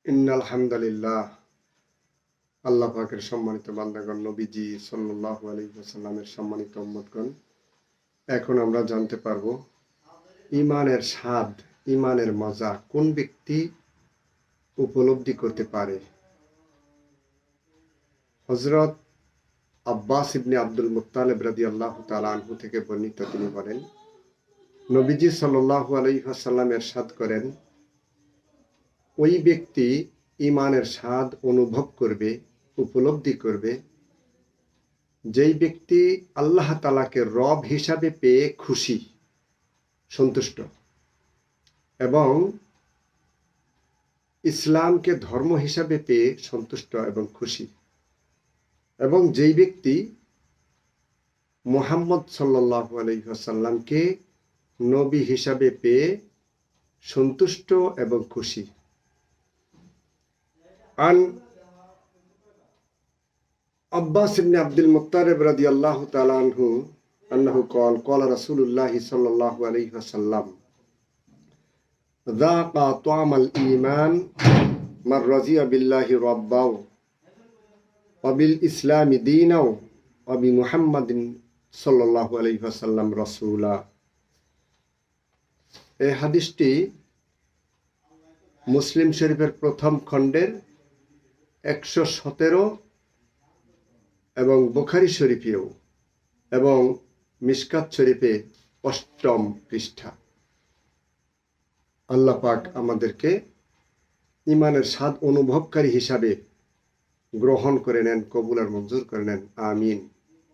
ইন্নাল হামদালিল্লাহ। আল্লাহ পাকের সম্মানিত বান্দাগণ, নবীজি সাল্লাল্লাহু আলাইহি ওয়াসাল্লামের সম্মানিত উম্মতগণ, এখন আমরা জানতে পারব ঈমানের স্বাদ, ঈমানের মজা কোন ব্যক্তি উপলব্ধি করতে পারে। হযরত আব্বাস ইবনে আব্দুল মুত্তালিব রাদিয়াল্লাহু তাআলা আনহু থেকে বর্ণিত, তিনি বলেন, নবীজি সাল্লাল্লাহু আলাইহি ওয়াসাল্লাম ইরশাদ করেন, ওই ব্যক্তি ঈমানের স্বাদ অনুভব করবে, উপলব্ধি করবে, যেই ব্যক্তি আল্লাহ তাআলাকে রব হিসাবে পেয়ে খুশি, সন্তুষ্ট, এবং ইসলামকে ধর্ম হিসাবে পেয়ে সন্তুষ্ট এবং খুশি, এবং যেই ব্যক্তি মুহাম্মদ সাল্লাল্লাহু আলাইহি ওয়াসাল্লামকে নবী হিসাবে পেয়ে সন্তুষ্ট এবং খুশি। আন আব্বাস ইবনে আব্দুল মুত্তালিব রাদিয়াল্লাহু তাআলা আনহু আন্নাহু ক্বাল ক্বালা রাসূলুল্লাহ সাল্লাল্লাহু আলাইহি ওয়াসাল্লাম যাকা তুআমাল ঈমান মান রাজিয়া বিল্লাহি রাব্বাও ওয়া বিল ইসলামি দীনাও ওয়া বি মুহাম্মাদিন সাল্লাল্লাহু আলাইহি ওয়াসাল্লাম রাসূলা। এই হাদিসটি মুসলিম শরীফের প্রথম খণ্ডের 117 এবং বুখারী শরীফেও এবং মিশকাত শরীফে 8ম পৃষ্ঠা। আল্লাহ পাক আমাদেরকে ঈমানের স্বাদ অনুভবকারী হিসাবে গ্রহণ করে নেন, কবুল আর মঞ্জুর করে নেন। আমিন।